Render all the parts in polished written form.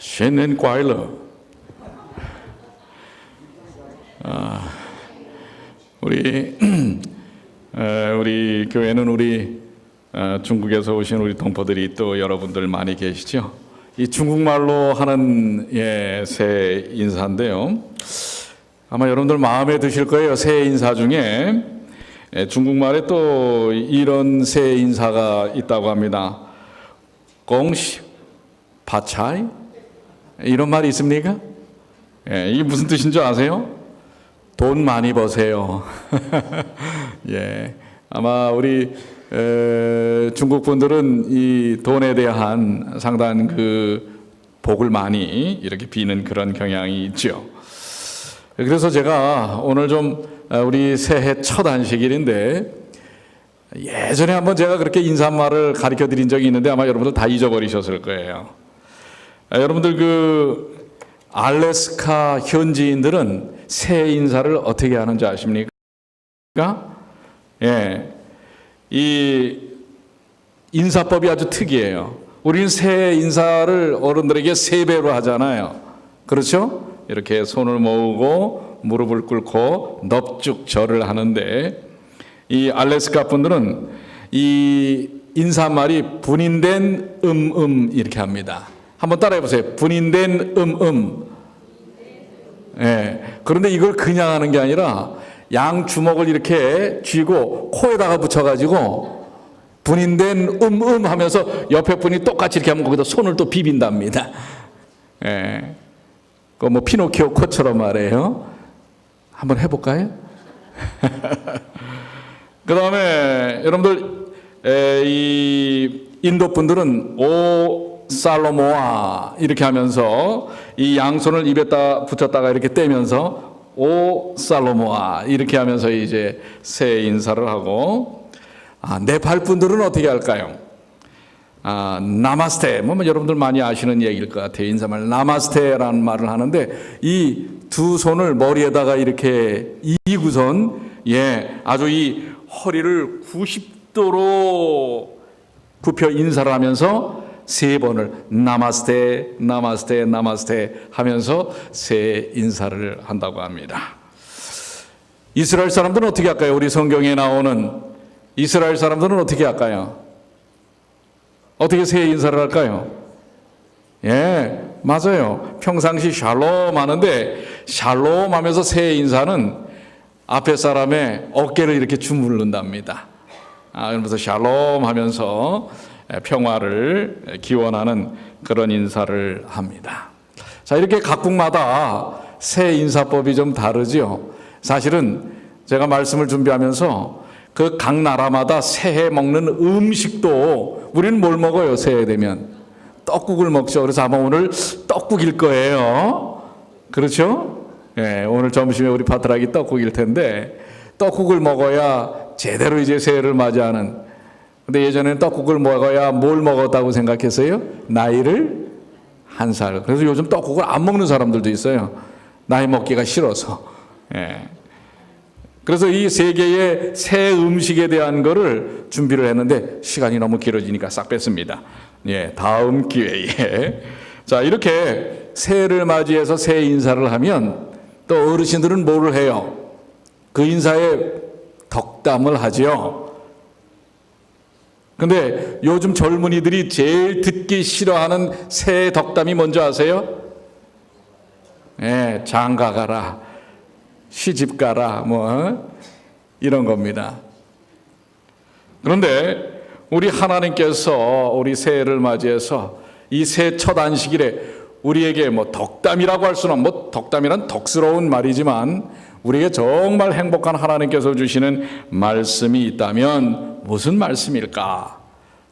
新年快乐. 우리 교회는 중국에서 오신 우리 동포들이 또 여러분들 많이 계시죠. 이 중국말로 하는 새해 인사인데요. 아마 여러분들 마음에 드실 거예요. 새해 인사 중에 중국말에 또 이런 새해 인사가 있다고 합니다. 공시 파차이 이런 말이 있습니까? 이게 무슨 뜻인 줄 아세요? 돈 많이 버세요. 아마 우리 중국 분들은 이 돈에 대한 상당한 그 복을 많이 이렇게 비는 그런 경향이 있죠. 그래서 제가 오늘 좀 우리 새해 첫 안식일인데 예전에 한번 제가 그렇게 인사말을 가르쳐 드린 적이 있는데 아마 여러분들 다 잊어버리셨을 거예요. 여러분들 그 알래스카 현지인들은 새해 인사를 어떻게 하는지 아십니까? 이 인사법이 아주 특이해요. 우리는 새해 인사를 어른들에게 3배로 하잖아요. 그렇죠? 이렇게 손을 모으고 무릎을 꿇고 넙죽 절을 하는데 이 알래스카 분들은 이 인사말이 분인된 이렇게 합니다. 한번 따라해 보세요. 분인된 그런데 이걸 그냥 하는 게 아니라 양 주먹을 이렇게 쥐고 코에다가 붙여가지고 분인된 하면서 옆에 분이 똑같이 이렇게 하면 거기다 손을 또 비빈답니다. 그 뭐 피노키오 코처럼 말해요. 한번 해볼까요? 그 다음에 여러분들 이 인도 분들은 오 살로모아 이렇게 하면서 이 양손을 입에다 붙였다가 이렇게 떼면서 오 살로모아 이렇게 하면서 이제 새해 인사를 하고 네팔 분들은 어떻게 할까요? 나마스테 여러분들 많이 아시는 얘기일 것 같아요. 인사말 나마스테라는 말을 하는데 이 두 손을 머리에다가 이렇게 이구선 아주 이 허리를 90도로 굽혀 인사를 하면서 3번을 나마스테 나마스테 나마스테 하면서 새해 인사를 한다고 합니다. 이스라엘 사람들은 어떻게 할까요? 우리 성경에 나오는 이스라엘 사람들은 어떻게 할까요? 어떻게 새해 인사를 할까요? 맞아요. 평상시 샬롬 하는데 샬롬 하면서 새해 인사는 앞에 사람의 어깨를 이렇게 주물른답니다. 그러면서 샬롬 하면서 평화를 기원하는 그런 인사를 합니다. 자, 이렇게 각국마다 새해 인사법이 좀 다르죠. 사실은 제가 말씀을 준비하면서 그 각 나라마다 새해 먹는 음식도 우리는 뭘 먹어요? 새해 되면 떡국을 먹죠. 그래서 아마 오늘 떡국일 거예요. 그렇죠? 오늘 점심에 우리 파트락이 떡국일 텐데 떡국을 먹어야 제대로 이제 새해를 맞이하는. 근데 예전에는 떡국을 먹어야 뭘 먹었다고 생각했어요? 나이를 1살. 그래서 요즘 떡국을 안 먹는 사람들도 있어요. 나이 먹기가 싫어서. 그래서 이 3개의 새 음식에 대한 거를 준비를 했는데 시간이 너무 길어지니까 싹 뺐습니다. 다음 기회에. 자, 이렇게 새해를 맞이해서 새해 인사를 하면 또 어르신들은 뭐를 해요? 그 인사에 덕담을 하죠. 근데 요즘 젊은이들이 제일 듣기 싫어하는 새해 덕담이 뭔지 아세요? 장가 가라, 시집 가라, 이런 겁니다. 그런데 우리 하나님께서 우리 새해를 맞이해서 이 새해 첫 안식일에 우리에게 덕담이라고 할 수는 덕담이란 덕스러운 말이지만 우리에게 정말 행복한 하나님께서 주시는 말씀이 있다면 무슨 말씀일까?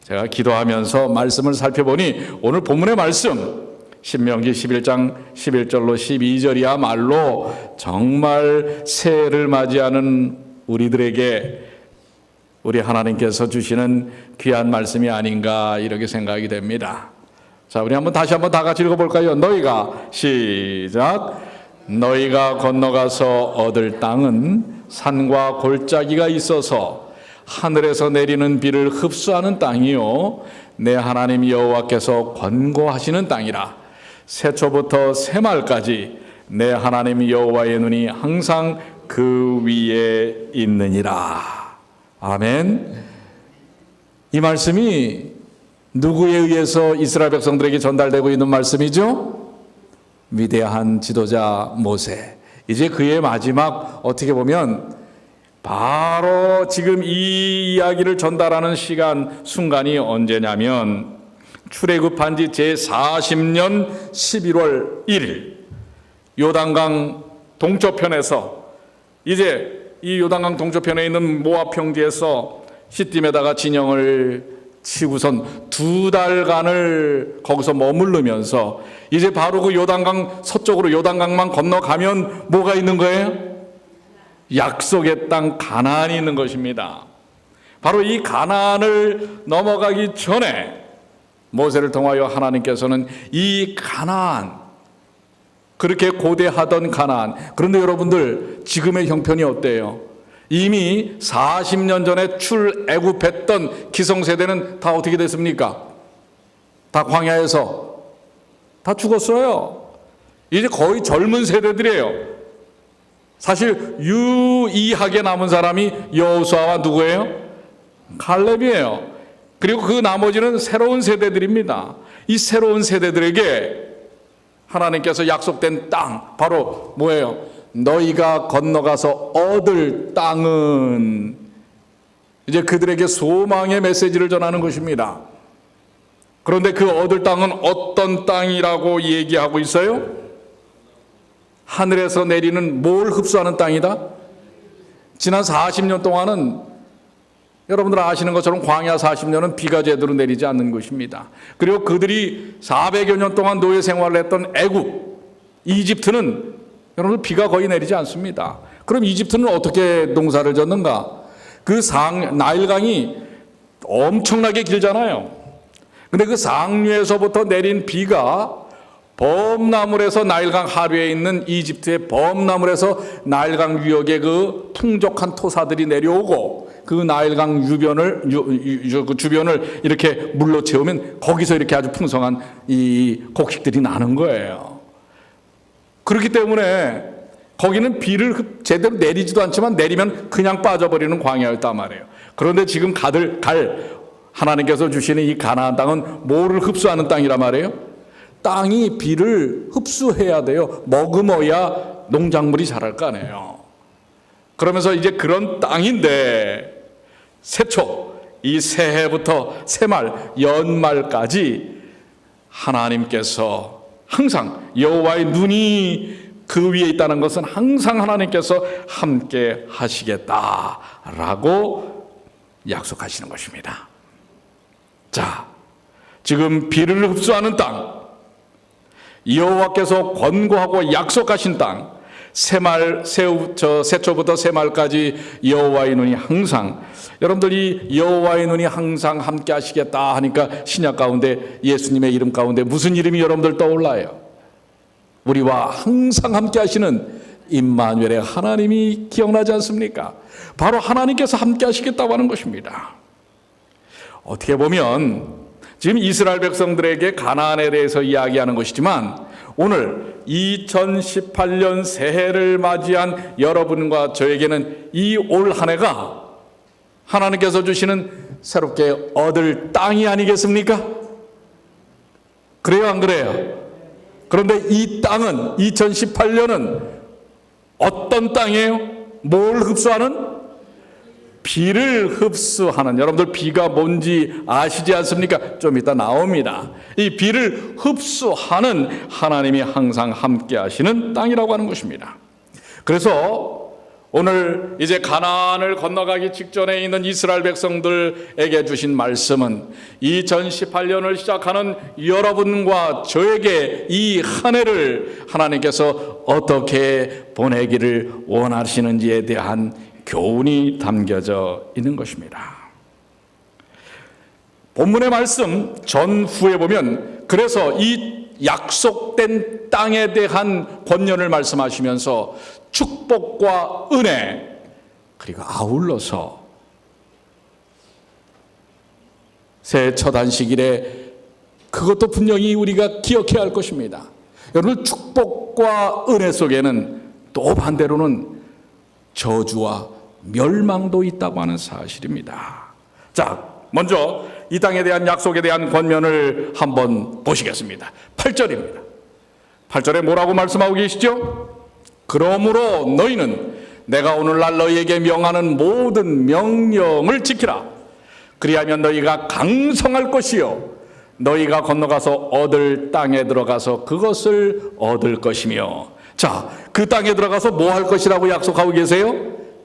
제가 기도하면서 말씀을 살펴보니 오늘 본문의 말씀 신명기 11장 11절로 12절이야말로 정말 새해를 맞이하는 우리들에게 우리 하나님께서 주시는 귀한 말씀이 아닌가 이렇게 생각이 됩니다. 자, 우리 다시 한번 다 같이 읽어볼까요? 시작. 너희가 건너가서 얻을 땅은 산과 골짜기가 있어서 하늘에서 내리는 비를 흡수하는 땅이요 내 하나님 여호와께서 권고하시는 땅이라. 새초부터 새말까지 내 하나님 여호와의 눈이 항상 그 위에 있느니라. 아멘. 이 말씀이 누구에 의해서 이스라엘 백성들에게 전달되고 있는 말씀이죠? 위대한 지도자 모세. 이제 그의 마지막, 어떻게 보면 바로 지금 이 이야기를 전달하는 순간이 언제냐면 출애굽한 지 제40년 11월 1일 요단강 동쪽편에서, 이제 이 요단강 동쪽편에 있는 모압 평지에서 시딤에다가 진영을 치고선 2달간을 거기서 머무르면서 이제 바로 그 요단강 서쪽으로 요단강만 건너가면 뭐가 있는 거예요? 약속의 땅 가나안이 있는 것입니다. 바로 이 가나안을 넘어가기 전에 모세를 통하여 하나님께서는 이 가나안, 그렇게 고대하던 가나안, 그런데 여러분들 지금의 형편이 어때요? 이미 40년 전에 출애굽했던 기성세대는 다 어떻게 됐습니까? 다 광야에서 다 죽었어요. 이제 거의 젊은 세대들이에요. 사실 유일하게 남은 사람이 여호수아와 누구예요? 갈렙이에요. 그리고 그 나머지는 새로운 세대들입니다. 이 새로운 세대들에게 하나님께서 약속된 땅, 바로 뭐예요? 너희가 건너가서 얻을 땅은, 이제 그들에게 소망의 메시지를 전하는 것입니다. 그런데 그 얻을 땅은 어떤 땅이라고 얘기하고 있어요? 하늘에서 내리는 뭘 흡수하는 땅이다? 지난 40년 동안은 여러분들 아시는 것처럼 광야 40년은 비가 제대로 내리지 않는 것입니다. 그리고 그들이 400여 년 동안 노예 생활을 했던 애굽, 이집트는 여러분들 비가 거의 내리지 않습니다. 그럼 이집트는 어떻게 농사를 졌는가? 그 나일강이 엄청나게 길잖아요. 근데 그 상류에서부터 내린 비가 범나물에서 나일강 하류에 있는 이집트의 범나물에서 나일강 유역의 그 풍족한 토사들이 내려오고 그 나일강 그 주변을 이렇게 물로 채우면 거기서 이렇게 아주 풍성한 이 곡식들이 나는 거예요. 그렇기 때문에 거기는 비를 제대로 내리지도 않지만 내리면 그냥 빠져버리는 광야였단 말이에요. 그런데 지금 하나님께서 주시는 이 가나안 땅은 뭐를 흡수하는 땅이란 말이에요? 땅이 비를 흡수해야 돼요. 머금어야 농작물이 자랄 거 아니에요. 그러면서 이제 그런 땅인데 새초, 이 새해부터 새말, 연말까지 하나님께서 항상 여호와의 눈이 그 위에 있다는 것은 항상 하나님께서 함께 하시겠다라고 약속하시는 것입니다. 자, 지금 비를 흡수하는 땅, 여호와께서 권고하고 약속하신 땅, 새초부터 새말까지 여호와의 눈이 항상, 여러분들이 여호와의 눈이 항상 함께 하시겠다 하니까 신약 가운데 예수님의 이름 가운데 무슨 이름이 여러분들 떠올라요? 우리와 항상 함께 하시는 임마누엘의 하나님이 기억나지 않습니까? 바로 하나님께서 함께 하시겠다고 하는 것입니다. 어떻게 보면 지금 이스라엘 백성들에게 가나안에 대해서 이야기하는 것이지만 오늘 2018년 새해를 맞이한 여러분과 저에게는 이 올 한 해가 하나님께서 주시는 새롭게 얻을 땅이 아니겠습니까? 그래요, 안 그래요? 그런데 이 땅은 2018년은 어떤 땅이에요? 뭘 흡수하는? 비를 흡수하는, 여러분들 비가 뭔지 아시지 않습니까? 좀 이따 나옵니다. 이 비를 흡수하는 하나님이 항상 함께 하시는 땅이라고 하는 것입니다. 그래서 오늘 이제 가나안을 건너가기 직전에 있는 이스라엘 백성들에게 주신 말씀은 2018년을 시작하는 여러분과 저에게 이 한 해를 하나님께서 어떻게 보내기를 원하시는지에 대한 교훈이 담겨져 있는 것입니다. 본문의 말씀 전후에 보면 그래서 이 약속된 땅에 대한 권면을 말씀하시면서 축복과 은혜, 그리고 아울러서 새해 첫 안식일에 그것도 분명히 우리가 기억해야 할 것입니다. 여러분, 축복과 은혜 속에는 또 반대로는 저주와 멸망도 있다고 하는 사실입니다. 자, 먼저 이 땅에 대한 약속에 대한 권면을 한번 보시겠습니다. 8절입니다. 8절에 뭐라고 말씀하고 계시죠? 그러므로 너희는 내가 오늘날 너희에게 명하는 모든 명령을 지키라. 그리하면 너희가 강성할 것이요 너희가 건너가서 얻을 땅에 들어가서 그것을 얻을 것이며. 자, 그 땅에 들어가서 뭐 할 것이라고 약속하고 계세요?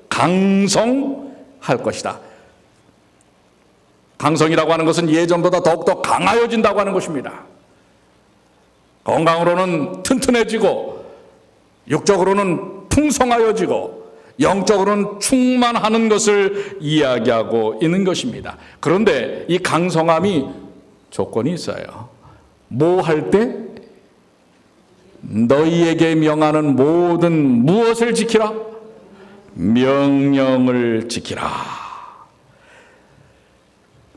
강성할 것이다. 강성이라고 하는 것은 예전보다 더욱더 강하여진다고 하는 것입니다. 건강으로는 튼튼해지고 육적으로는 풍성하여지고 영적으로는 충만하는 것을 이야기하고 있는 것입니다. 그런데 이 강성함이 조건이 있어요. 뭐 할 때? 너희에게 명하는 모든 무엇을 지키라? 명령을 지키라.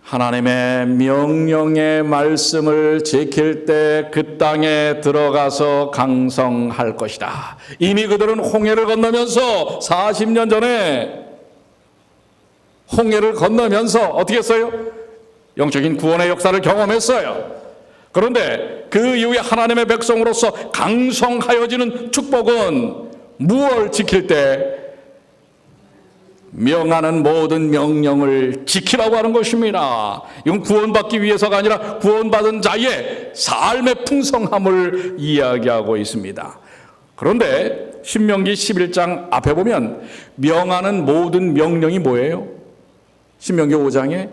하나님의 명령의 말씀을 지킬 때 그 땅에 들어가서 강성할 것이다. 이미 그들은 홍해를 건너면서 40년 전에 홍해를 건너면서 어떻게 했어요? 영적인 구원의 역사를 경험했어요. 그런데 그 이후에 하나님의 백성으로서 강성하여지는 축복은 무엇을 지킬 때? 명하는 모든 명령을 지키라고 하는 것입니다. 이건 구원받기 위해서가 아니라 구원받은 자의 삶의 풍성함을 이야기하고 있습니다. 그런데 신명기 11장 앞에 보면 명하는 모든 명령이 뭐예요? 신명기 5장에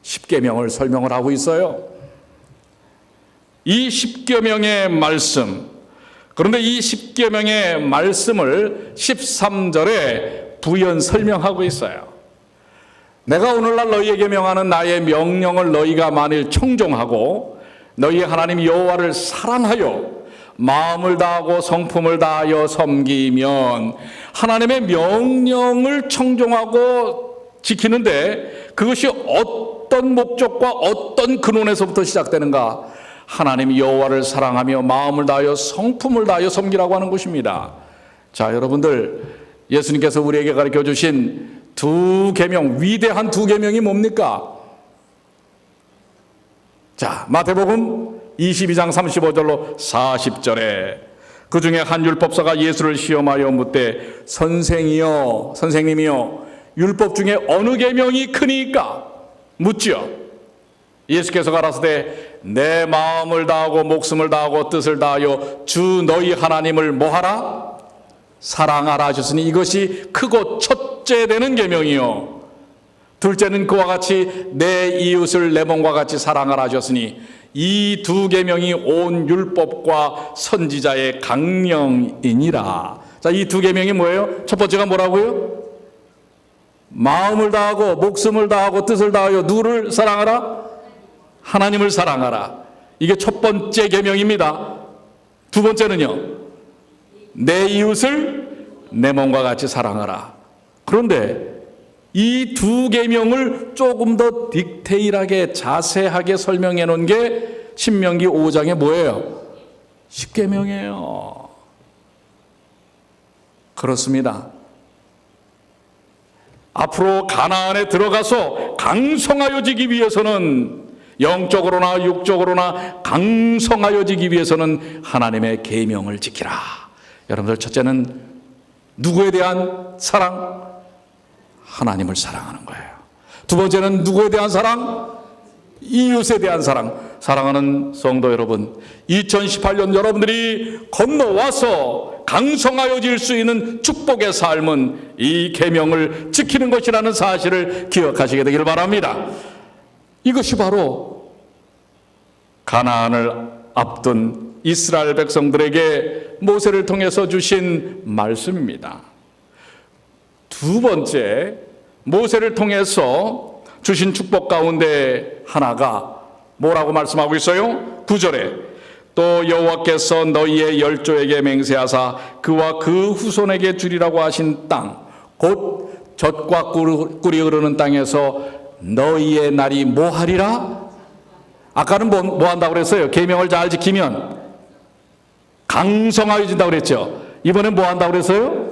10계명을 설명을 하고 있어요. 이 10계명의 말씀, 그런데 이 10계명의 말씀을 13절에 부연 설명하고 있어요. 내가 오늘날 너희에게 명하는 나의 명령을 너희가 만일 청종하고 너희 하나님 여호와를 사랑하여 마음을 다하고 성품을 다하여 섬기면, 하나님의 명령을 청종하고 지키는데 그것이 어떤 목적과 어떤 근원에서부터 시작되는가? 하나님 여호와를 사랑하며 마음을 다하여 성품을 다하여 섬기라고 하는 것입니다. 자, 여러분들, 예수님께서 우리에게 가르쳐 주신 두 계명, 위대한 두 계명이 뭡니까? 자, 마태복음 22장 35절로 40절에 그 중에 한 율법사가 예수를 시험하여 묻되 선생이여, 선생님이여, 율법 중에 어느 계명이 크니까? 묻지요. 예수께서 가라사대 내 마음을 다하고 목숨을 다하고 뜻을 다하여 주 너희 하나님을 뭐하라? 사랑하라 하셨으니 이것이 크고 첫째 되는 계명이요 둘째는 그와 같이 내 이웃을 내 몸과 같이 사랑하라 하셨으니 이 두 계명이 온 율법과 선지자의 강령이니라. 자, 이 두 계명이 뭐예요? 첫 번째가 뭐라고요? 마음을 다하고 목숨을 다하고 뜻을 다하여 누구를 사랑하라? 하나님을 사랑하라. 이게 첫 번째 계명입니다. 두 번째는요, 내 이웃을 내 몸과 같이 사랑하라. 그런데 이 두 계명을 조금 더 디테일하게 자세하게 설명해 놓은 게 신명기 5장에 뭐예요? 10계명이에요. 그렇습니다. 앞으로 가나안에 들어가서 강성하여지기 위해서는, 영적으로나 육적으로나 강성하여지기 위해서는 하나님의 계명을 지키라. 여러분들, 첫째는 누구에 대한 사랑? 하나님을 사랑하는 거예요. 두 번째는 누구에 대한 사랑? 이웃에 대한 사랑. 사랑하는 성도 여러분, 2018년 여러분들이 건너와서 강성하여질 수 있는 축복의 삶은 이 계명을 지키는 것이라는 사실을 기억하시게 되기를 바랍니다. 이것이 바로 가나안을 앞둔 이스라엘 백성들에게 모세를 통해서 주신 말씀입니다. 두 번째, 모세를 통해서 주신 축복 가운데 하나가 뭐라고 말씀하고 있어요? 9절에 또 여호와께서 너희의 열조에게 맹세하사 그와 그 후손에게 주리라고 하신 땅, 곧 젖과 꿀이 흐르는 땅에서 너희의 날이 뭐하리라? 아까는 뭐 한다고 그랬어요? 계명을 잘 지키면 강성하여진다고 그랬죠. 이번엔 뭐 한다고 그랬어요?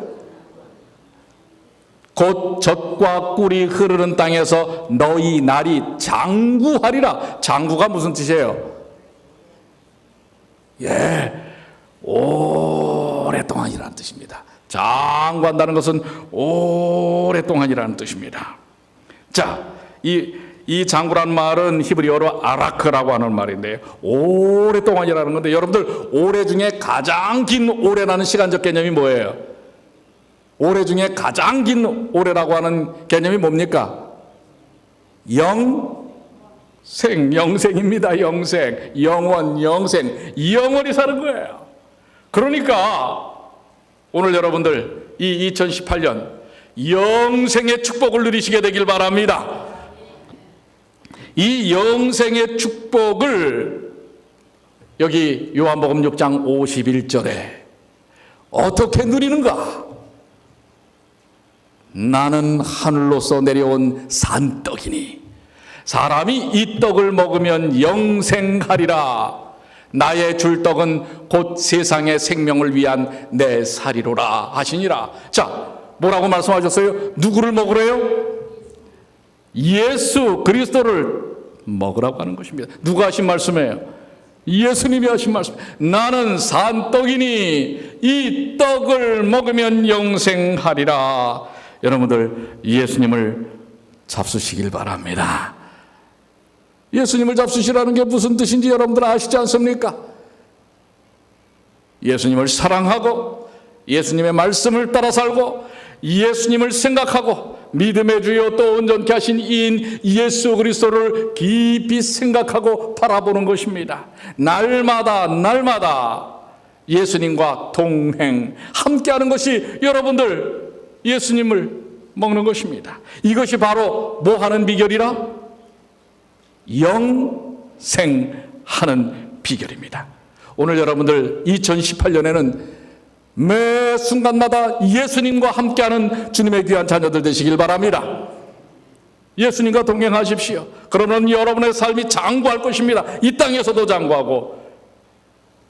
곧 젖과 꿀이 흐르는 땅에서 너희 날이 장구하리라. 장구가 무슨 뜻이에요? 예, 오랫동안이라는 뜻입니다. 장구한다는 것은 오랫동안이라는 뜻입니다. 자, 이 장구라는 말은 히브리어로 아라크라고 하는 말인데요. 오랫동안이라는 건데, 여러분들 올해 중에 가장 긴 올해라는 시간적 개념이 뭐예요? 올해 중에 가장 긴 올해라고 하는 개념이 뭡니까? 영생입니다. 영생, 영원, 영생, 영원히 사는 거예요. 그러니까 오늘 여러분들 이 2018년 영생의 축복을 누리시게 되길 바랍니다. 이 영생의 축복을 여기 요한복음 6장 51절에 어떻게 누리는가? 나는 하늘로서 내려온 산떡이니 사람이 이 떡을 먹으면 영생하리라. 나의 줄 떡은 곧 세상의 생명을 위한 내 살이로라 하시니라. 자, 뭐라고 말씀하셨어요? 누구를 먹으래요? 예수 그리스도를 먹으라고 하는 것입니다. 누가 하신 말씀이에요? 예수님이 하신 말씀. 나는 산떡이니 이 떡을 먹으면 영생하리라. 여러분들 예수님을 잡수시길 바랍니다. 예수님을 잡수시라는 게 무슨 뜻인지 여러분들 아시지 않습니까? 예수님을 사랑하고 예수님의 말씀을 따라 살고 예수님을 생각하고 믿음의 주요 또 온전케 하신 이인 예수 그리스도를 깊이 생각하고 바라보는 것입니다. 날마다 예수님과 동행 함께하는 것이 여러분들 예수님을 먹는 것입니다. 이것이 바로 뭐 하는 비결이라? 영생하는 비결입니다. 오늘 여러분들 2018년에는 매 순간마다 예수님과 함께하는 주님의 귀한 자녀들 되시길 바랍니다. 예수님과 동행하십시오. 그러면 여러분의 삶이 장구할 것입니다. 이 땅에서도 장구하고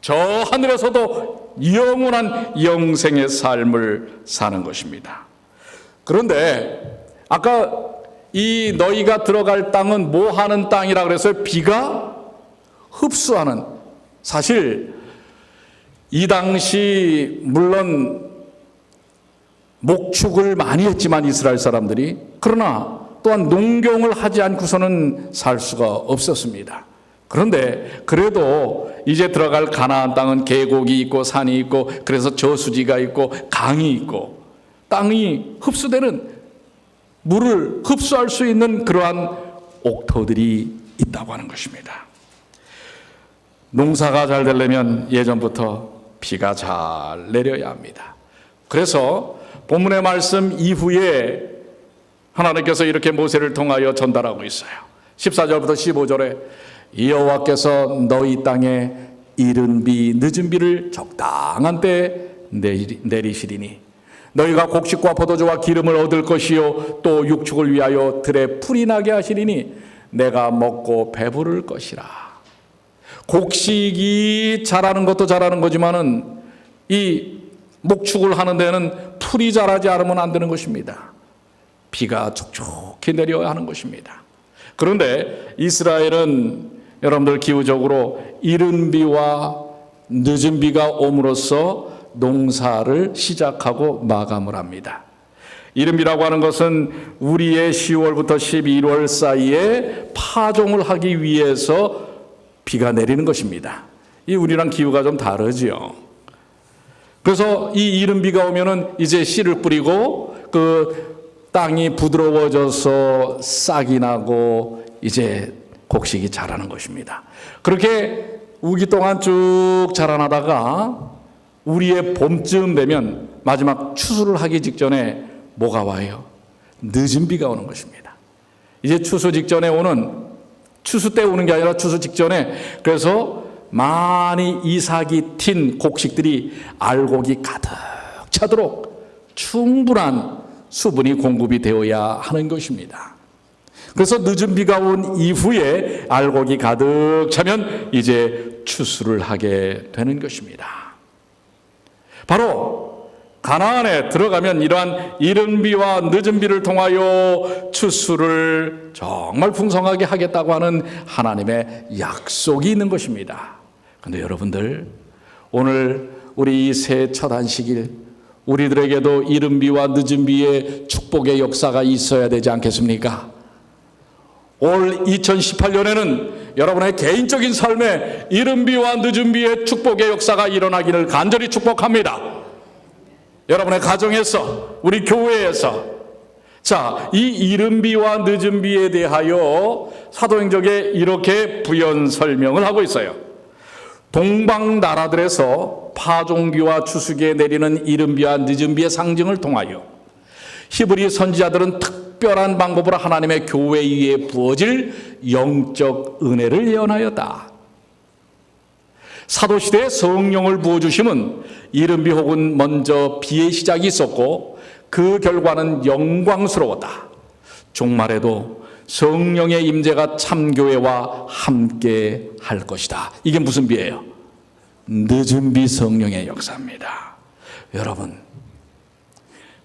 저 하늘에서도 영원한 영생의 삶을 사는 것입니다. 그런데 아까 이 너희가 들어갈 땅은 뭐 하는 땅이라 그랬어요? 비가 흡수하는. 사실 이 당시 물론 목축을 많이 했지만 이스라엘 사람들이, 그러나 또한 농경을 하지 않고서는 살 수가 없었습니다. 그런데 그래도 이제 들어갈 가나안 땅은 계곡이 있고 산이 있고 그래서 저수지가 있고 강이 있고 땅이 흡수되는, 물을 흡수할 수 있는 그러한 옥토들이 있다고 하는 것입니다. 농사가 잘 되려면 예전부터 비가 잘 내려야 합니다. 그래서 본문의 말씀 이후에 하나님께서 이렇게 모세를 통하여 전달하고 있어요. 14절부터 15절에 여호와께서 너희 땅에 이른 비 늦은 비를 적당한 때에 내리시리니 너희가 곡식과 포도주와 기름을 얻을 것이요 또 육축을 위하여 들에 풀이 나게 하시리니 내가 먹고 배부를 것이라. 곡식이 자라는 것도 자라는 거지만은 이 목축을 하는 데는 풀이 자라지 않으면 안 되는 것입니다. 비가 촉촉히 내려야 하는 것입니다. 그런데 이스라엘은 여러분들 기후적으로 이른 비와 늦은 비가 옴으로써 농사를 시작하고 마감을 합니다. 이른비라고 하는 것은 우리의 10월부터 11월 사이에 파종을 하기 위해서 비가 내리는 것입니다. 이 우리랑 기후가 좀 다르죠. 그래서 이 이른비가 오면은 이제 씨를 뿌리고 그 땅이 부드러워져서 싹이 나고 이제 곡식이 자라는 것입니다. 그렇게 우기 동안 쭉 자라나다가 우리의 봄쯤 되면 마지막 추수를 하기 직전에 뭐가 와요? 늦은 비가 오는 것입니다. 이제 추수 직전에 오는, 추수 때 오는 게 아니라 추수 직전에, 그래서 많이 이삭이 튄 곡식들이 알곡이 가득 차도록 충분한 수분이 공급이 되어야 하는 것입니다. 그래서 늦은 비가 온 이후에 알곡이 가득 차면 이제 추수를 하게 되는 것입니다. 바로 가나안에 들어가면 이러한 이른 비와 늦은 비를 통하여 추수를 정말 풍성하게 하겠다고 하는 하나님의 약속이 있는 것입니다. 그런데 여러분들, 오늘 우리 이 새해 첫 안식일, 우리들에게도 이른 비와 늦은 비의 축복의 역사가 있어야 되지 않겠습니까? 올 2018년에는 여러분의 개인적인 삶에 이른 비와 늦은 비의 축복의 역사가 일어나기를 간절히 축복합니다. 여러분의 가정에서, 우리 교회에서. 자, 이 이른 비와 늦은 비에 대하여 사도행전에 이렇게 부연 설명을 하고 있어요. 동방 나라들에서 파종기와 추수기에 내리는 이른 비와 늦은 비의 상징을 통하여 히브리 선지자들은 특별한 방법으로 하나님의 교회 위에 부어질 영적 은혜를 예언하였다. 사도시대에 성령을 부어주심은 이른 비 혹은 먼저 비의 시작이 있었고 그 결과는 영광스러웠다. 종말에도 성령의 임재가 참교회와 함께 할 것이다. 이게 무슨 비예요? 늦은 비 성령의 역사입니다. 여러분,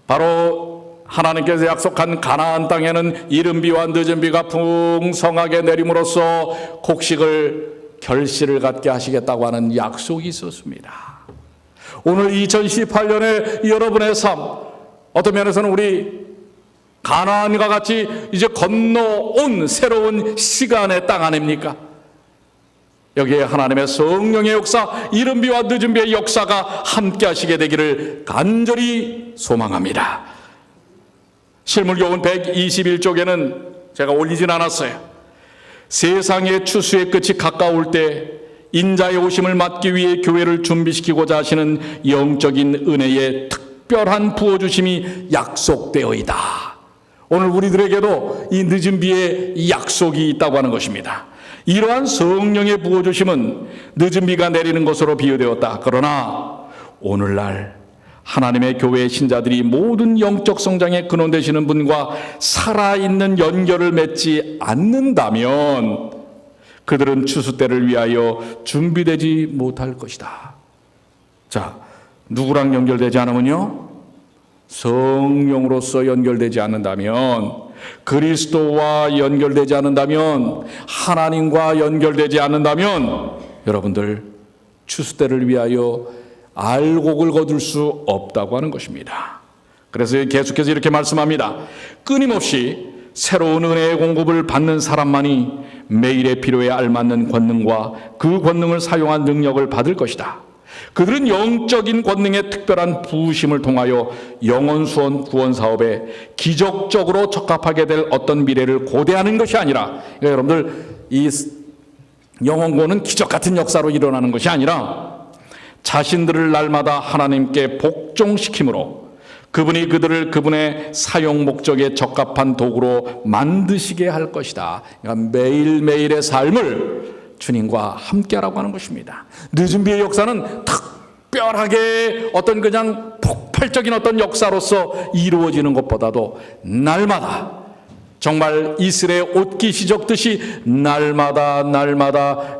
바로 하나님께서 약속한 가나안 땅에는 이른 비와 늦은 비가 풍성하게 내림으로써 곡식을 결실을 갖게 하시겠다고 하는 약속이 있었습니다. 오늘 2018년에 여러분의 삶, 어떤 면에서는 우리 가나안과 같이 이제 건너온 새로운 시간의 땅 아닙니까? 여기에 하나님의 성령의 역사, 이른 비와 늦은 비의 역사가 함께 하시게 되기를 간절히 소망합니다. 실물교훈 121쪽에는 제가 올리진 않았어요. 세상의 추수의 끝이 가까울 때 인자의 오심을 맞기 위해 교회를 준비시키고자 하시는 영적인 은혜의 특별한 부어주심이 약속되어있다. 오늘 우리들에게도 이 늦은 비의 약속이 있다고 하는 것입니다. 이러한 성령의 부어주심은 늦은 비가 내리는 것으로 비유되었다. 그러나 오늘날 하나님의 교회의 신자들이 모든 영적 성장의 근원 되시는 분과 살아있는 연결을 맺지 않는다면 그들은 추수 때를 위하여 준비되지 못할 것이다. 자, 누구랑 연결되지 않으면요? 성령으로서 연결되지 않는다면, 그리스도와 연결되지 않는다면, 하나님과 연결되지 않는다면 여러분들 추수 때를 위하여 알곡을 거둘 수 없다고 하는 것입니다. 그래서 계속해서 이렇게 말씀합니다. 끊임없이 새로운 은혜의 공급을 받는 사람만이 매일의 필요에 알맞는 권능과 그 권능을 사용한 능력을 받을 것이다. 그들은 영적인 권능의 특별한 부으심을 통하여 영혼 수원 구원 사업에 기적적으로 적합하게 될 어떤 미래를 고대하는 것이 아니라, 그러니까 여러분들 이 영혼 구원은 기적 같은 역사로 일어나는 것이 아니라 자신들을 날마다 하나님께 복종시킴으로 그분이 그들을 그분의 사용 목적에 적합한 도구로 만드시게 할 것이다. 그러니까 매일매일의 삶을 주님과 함께하라고 하는 것입니다. 늦은 비의 역사는 특별하게 어떤 그냥 폭발적인 어떤 역사로서 이루어지는 것보다도 날마다 정말 이슬의 옷깃 시적듯이 날마다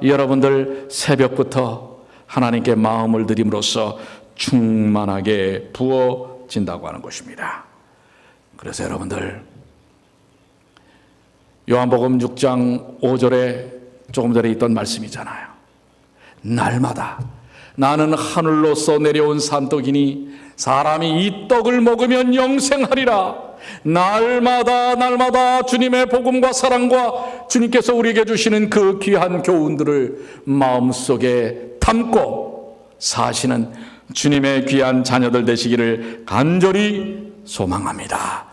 여러분들 새벽부터 하나님께 마음을 드림으로써 충만하게 부어진다고 하는 것입니다. 그래서 여러분들 요한복음 6장 5절에 조금 전에 있던 말씀이잖아요. 날마다 나는 하늘로서 내려온 산떡이니 사람이 이 떡을 먹으면 영생하리라. 날마다 주님의 복음과 사랑과 주님께서 우리에게 주시는 그 귀한 교훈들을 마음속에 담고 사시는 주님의 귀한 자녀들 되시기를 간절히 소망합니다.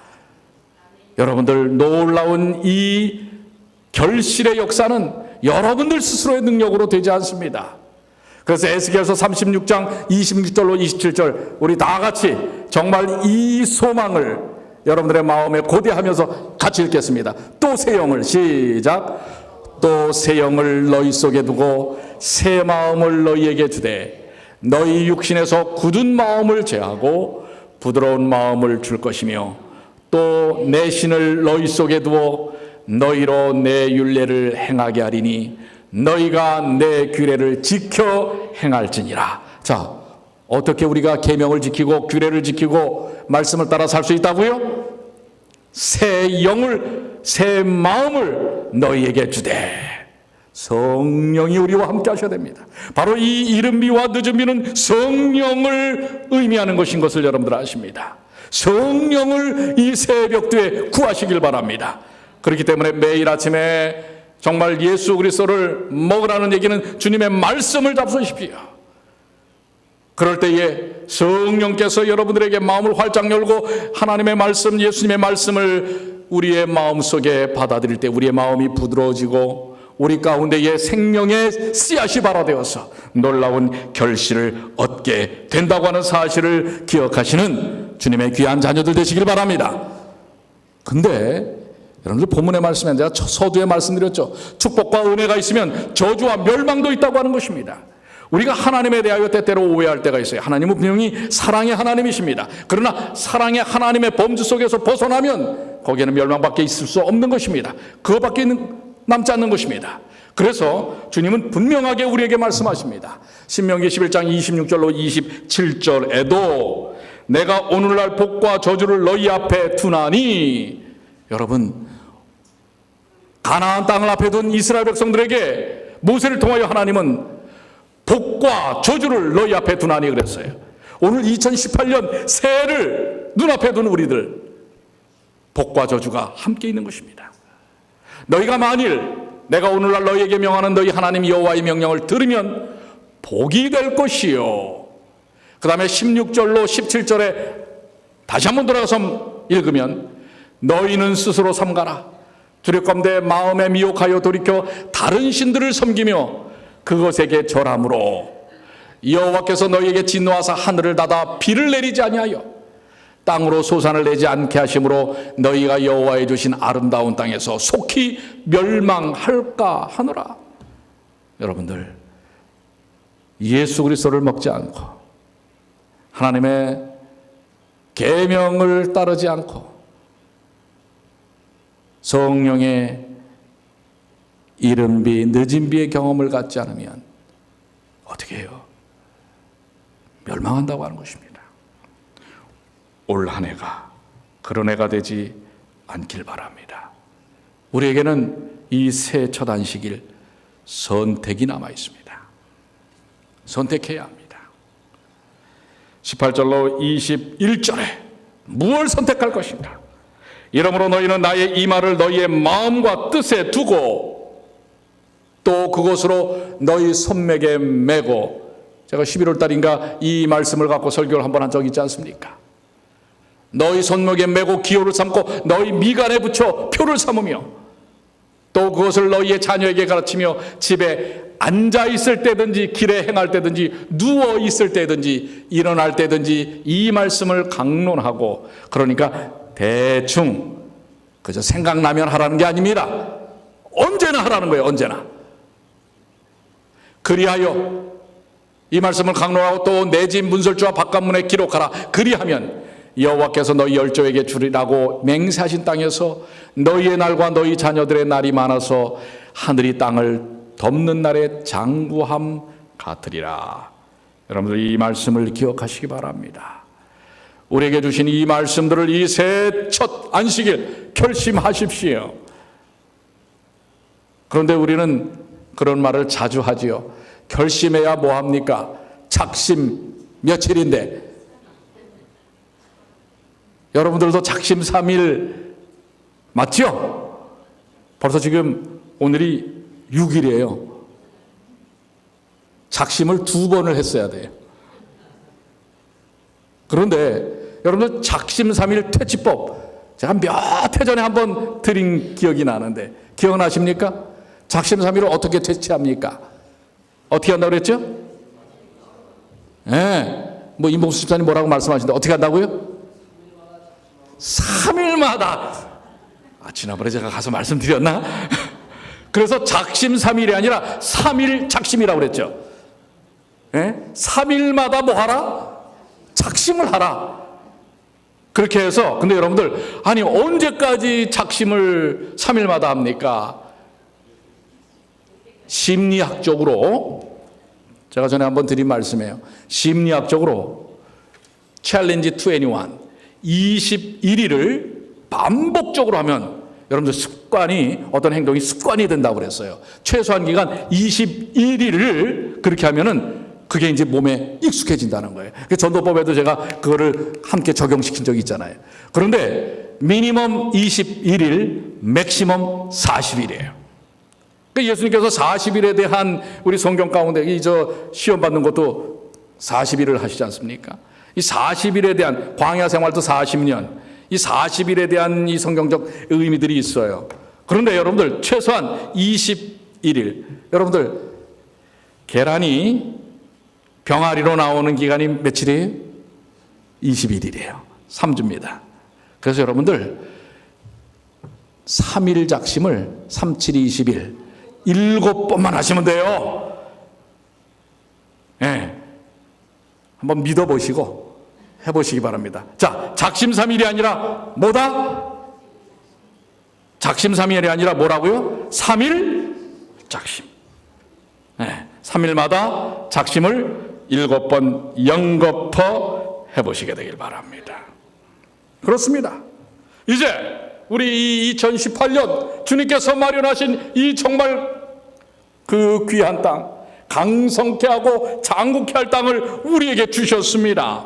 여러분들, 놀라운 이 결실의 역사는 여러분들 스스로의 능력으로 되지 않습니다. 그래서 에스겔서 36장 26절로 27절 우리 다 같이 정말 이 소망을 여러분들의 마음에 고대하면서 같이 읽겠습니다. 또 새 영을, 시작. 또 새 영을 너희 속에 두고 새 마음을 너희에게 주되 너희 육신에서 굳은 마음을 제하고 부드러운 마음을 줄 것이며 또 내 신을 너희 속에 두어 너희로 내 율례를 행하게 하리니 너희가 내 규례를 지켜 행할지니라. 자, 어떻게 우리가 계명을 지키고 규례를 지키고 말씀을 따라 살 수 있다고요? 새 영을, 새 마음을 너희에게 주되. 성령이 우리와 함께 하셔야 됩니다. 바로 이 이른 비와 늦은 비는 성령을 의미하는 것인 것을 여러분들 아십니다. 성령을 이 새벽도에 구하시길 바랍니다. 그렇기 때문에 매일 아침에 정말 예수 그리스도를 먹으라는 얘기는 주님의 말씀을 잡수십시오. 그럴 때에 성령께서 여러분들에게 마음을 활짝 열고 하나님의 말씀, 예수님의 말씀을 우리의 마음속에 받아들일 때 우리의 마음이 부드러워지고 우리 가운데에 생명의 씨앗이 발화되어서 놀라운 결실을 얻게 된다고 하는 사실을 기억하시는 주님의 귀한 자녀들 되시길 바랍니다. 근데 여러분들 본문의 말씀에 제가 서두에 말씀드렸죠. 축복과 은혜가 있으면 저주와 멸망도 있다고 하는 것입니다. 우리가 하나님에 대하여 때때로 오해할 때가 있어요. 하나님은 분명히 사랑의 하나님이십니다. 그러나 사랑의 하나님의 범주 속에서 벗어나면 거기에는 멸망밖에 있을 수 없는 것입니다. 그것밖에 남지 않는 것입니다. 그래서 주님은 분명하게 우리에게 말씀하십니다. 신명기 11장 26절로 27절에도 내가 오늘날 복과 저주를 너희 앞에 두나니. 여러분, 가나안 땅을 앞에 둔 이스라엘 백성들에게 모세를 통하여 하나님은 복과 저주를 너희 앞에 두나니 그랬어요. 오늘 2018년 새해를 눈앞에 둔 우리들, 복과 저주가 함께 있는 것입니다. 너희가 만일 내가 오늘날 너희에게 명하는 너희 하나님 여호와의 명령을 들으면 복이 될 것이요. 그 다음에 16절로 17절에 다시 한번 돌아가서 읽으면 너희는 스스로 삼가라. 두렵건대 마음에 미혹하여 돌이켜 다른 신들을 섬기며 그것에게 절함으로 여호와께서 너희에게 진노하사 하늘을 닫아 비를 내리지 아니하여 땅으로 소산을 내지 않게 하심으로 너희가 여호와의 주신 아름다운 땅에서 속히 멸망할까 하노라. 여러분들, 예수 그리스도를 먹지 않고 하나님의 계명을 따르지 않고 성령의 이른 비 늦은 비의 경험을 갖지 않으면 어떻게 해요? 멸망한다고 하는 것입니다. 올 한 해가 그런 해가 되지 않길 바랍니다. 우리에게는 이 새 첫 안식일 선택이 남아 있습니다. 선택해야 합니다. 18절로 21절에 무엇을 선택할 것인가? 이러므로 너희는 나의 이 말을 너희의 마음과 뜻에 두고 또 그것으로 너희 손목에 메고, 제가 11월 달인가 이 말씀을 갖고 설교를 한번 한 적이 있지 않습니까? 너희 손목에 메고 기호를 삼고 너희 미간에 붙여 표를 삼으며 또 그것을 너희의 자녀에게 가르치며 집에 앉아 있을 때든지 길에 행할 때든지 누워 있을 때든지 일어날 때든지 이 말씀을 강론하고. 그러니까 대충 그저 생각나면 하라는 게 아닙니다. 언제나 하라는 거예요. 언제나. 그리하여 이 말씀을 강론하고 또 내 집 문설주와 바깥문에 기록하라. 그리하면 여호와께서 너희 열조에게 주리라고 맹세하신 땅에서 너희의 날과 너희 자녀들의 날이 많아서 하늘이 땅을 덮는 날의 장구함 같으리라. 여러분들 이 말씀을 기억하시기 바랍니다. 우리에게 주신 이 말씀들을 이 새 첫 안식일 결심하십시오. 그런데 우리는 그런 말을 자주 하지요. 결심해야 뭐합니까? 작심 며칠인데. 여러분들도 작심 3일 맞죠? 벌써 지금 오늘이 6일이에요. 작심을 2번을 했어야 돼요. 그런데 여러분들 작심 3일 퇴치법 제가 몇 해 전에 한번 드린 기억이 나는데 기억나십니까? 작심 3일을 어떻게 퇴치합니까? 어떻게 한다고 그랬죠? 뭐 임봉수 집사님 뭐라고 말씀하시는데 어떻게 한다고요? 3일마다. 지난번에 제가 가서 말씀드렸나? 그래서 작심 3일이 아니라 3일 작심이라고 그랬죠. 3일마다 뭐 하라? 작심을 하라. 그렇게 해서, 근데 여러분들, 아니 언제까지 작심을 3일마다 합니까? 심리학적으로 제가 전에 한번 드린 말씀이에요. 심리학적으로 챌린지 21을 반복적으로 하면 여러분들 습관이, 어떤 행동이 습관이 된다고 그랬어요. 최소한 기간 21일을 그렇게 하면은 그게 이제 몸에 익숙해진다는 거예요. 전도법에도 제가 그거를 함께 적용시킨 적이 있잖아요. 그런데 미니멈 21일, 맥시멈 40일이에요. 예수님께서 40일에 대한 우리 성경 가운데 시험 받는 것도 40일을 하시지 않습니까? 이 40일에 대한 광야 생활도 40년, 이 40일에 대한 이 성경적 의미들이 있어요. 그런데 여러분들 최소한 21일, 여러분들 계란이 병아리로 나오는 기간이 며칠이에요? 21일이에요. 3주입니다. 그래서 여러분들 3일 작심을 3, 7, 20일 7번만 하시면 돼요. 네. 한번 믿어보시고 해보시기 바랍니다. 자, 작심 3일이 아니라 뭐다? 작심 3일이 아니라 뭐라고요? 3일 작심. 네. 3일마다 작심을 7번 연거푸 해보시게 되길 바랍니다. 그렇습니다. 이제 우리 2018년 주님께서 마련하신 이 정말 그 귀한 땅, 강성케 하고 장국케 할 땅을 우리에게 주셨습니다.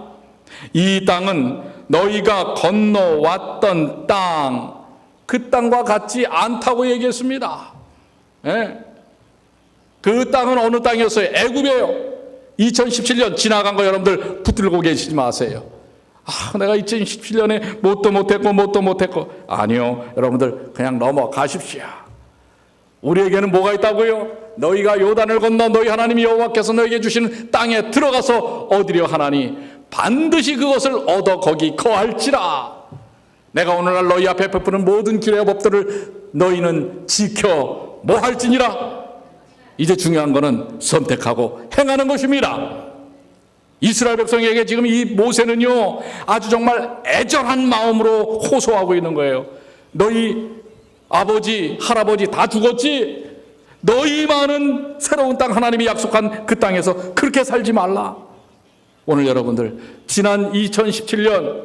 이 땅은 너희가 건너왔던 땅, 그 땅과 같지 않다고 얘기했습니다. 네. 그 땅은 어느 땅이었어요? 애굽이에요. 2017년 지나간 거 여러분들 붙들고 계시지 마세요. 내가 2017년에 뭣도 못했고. 아니요. 여러분들 그냥 넘어가십시오. 우리에게는 뭐가 있다고요? 너희가 요단을 건너 너희 하나님 여호와께서 너희에게 주시는 땅에 들어가서 얻으려 하나니 반드시 그것을 얻어 거기 거할지라. 내가 오늘날 너희 앞에 베푸는 모든 규례와 법들을 너희는 지켜 뭐 할지니라. 이제 중요한 거는 선택하고 행하는 것입니다. 이스라엘 백성에게 지금 이 모세는요, 아주 정말 애절한 마음으로 호소하고 있는 거예요. 너희 아버지, 할아버지 다 죽었지? 너희만은 새로운 땅, 하나님이 약속한 그 땅에서 그렇게 살지 말라. 오늘 여러분들 지난 2017년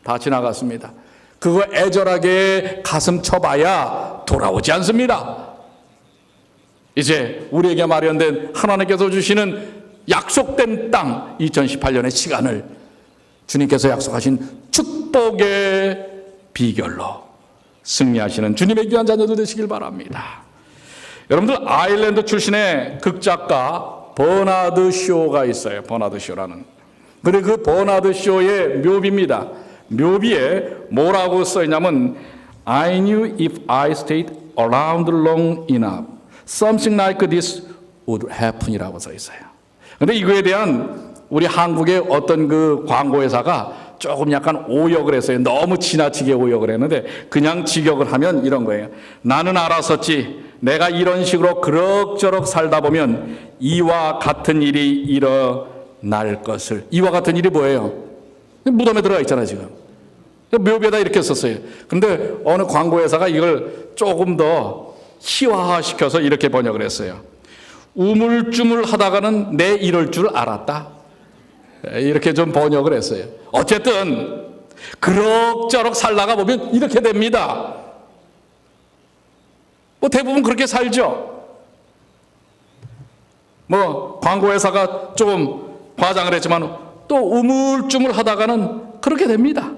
다 지나갔습니다. 그거 애절하게 가슴 쳐봐야 돌아오지 않습니다. 이제 우리에게 마련된 하나님께서 주시는 약속된 땅, 2018년의 시간을 주님께서 약속하신 축복의 비결로 승리하시는 주님의 귀한 자녀들 되시길 바랍니다. 여러분들 아일랜드 출신의 극작가 버나드 쇼가 있어요. 버나드 쇼라는. 그리고 그 버나드 쇼의 묘비입니다. 묘비에 뭐라고 써있냐면 I knew if I stayed around long enough something like this would happen 이라고 써 있어요. 그런데 이거에 대한 우리 한국의 어떤 그 광고회사가 조금 약간 오역을 했어요. 너무 지나치게 오역을 했는데 그냥 직역을 하면 이런 거예요. 나는 알았었지. 내가 이런 식으로 그럭저럭 살다 보면 이와 같은 일이 일어날 것을. 이와 같은 일이 뭐예요? 무덤에 들어가 있잖아요 지금. 묘비에다 이렇게 썼어요. 그런데 어느 광고회사가 이걸 조금 더 희화화시켜서 이렇게 번역을 했어요. 우물쭈물 하다가는 내 이럴 줄 알았다. 이렇게 좀 번역을 했어요. 어쨌든 그럭저럭 살다가 보면 이렇게 됩니다. 뭐 대부분 그렇게 살죠. 뭐 광고회사가 조금 과장을 했지만 또 우물쭈물 하다가는 그렇게 됩니다.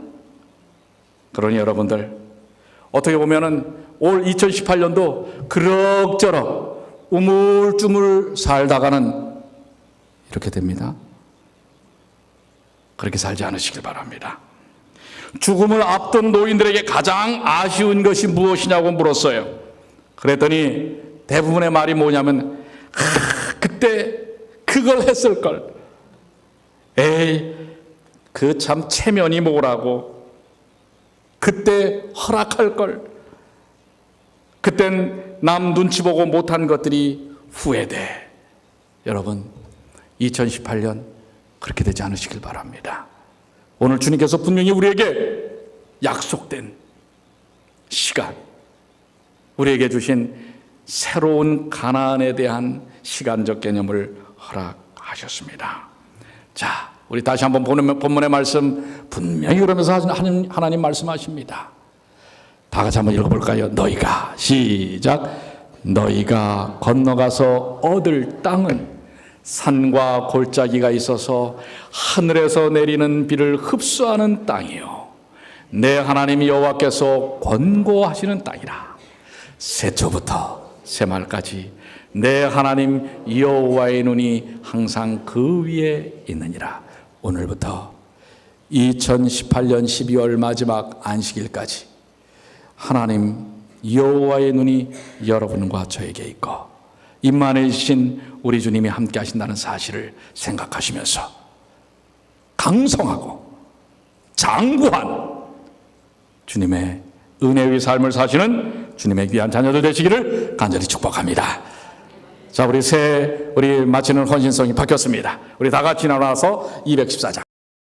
그러니 여러분들 어떻게 보면은 올 2018년도 그럭저럭 우물쭈물 살다가는 이렇게 됩니다. 그렇게 살지 않으시길 바랍니다. 죽음을 앞둔 노인들에게 가장 아쉬운 것이 무엇이냐고 물었어요. 그랬더니 대부분의 말이 뭐냐면 그때 그걸 했을 걸. 에이, 그 참 체면이 뭐라고. 그때 허락할 걸. 그땐 남 눈치 보고 못한 것들이 후회돼. 여러분 2018년 그렇게 되지 않으시길 바랍니다. 오늘 주님께서 분명히 우리에게 약속된 시간, 우리에게 주신 새로운 가나안에 대한 시간적 개념을 허락하셨습니다. 자, 우리 다시 한번 본문의 말씀 분명히 그러면서 하나님 말씀하십니다. 다 같이 한번 읽어볼까요? 너희가 시작. 너희가 건너가서 얻을 땅은 산과 골짜기가 있어서 하늘에서 내리는 비를 흡수하는 땅이요 내 하나님 여호와께서 권고하시는 땅이라. 새초부터 새말까지 내 하나님 여호와의 눈이 항상 그 위에 있느니라. 오늘부터 2018년 12월 마지막 안식일까지 하나님 여호와의 눈이 여러분과 저에게 있고 임마누엘이신 우리 주님이 함께 하신다는 사실을 생각하시면서 강성하고 장구한 주님의 은혜의 삶을 사시는 주님의 귀한 자녀들 되시기를 간절히 축복합니다. 자, 우리 마치는 헌신성이 바뀌었습니다. 우리 다 같이 나눠서 214장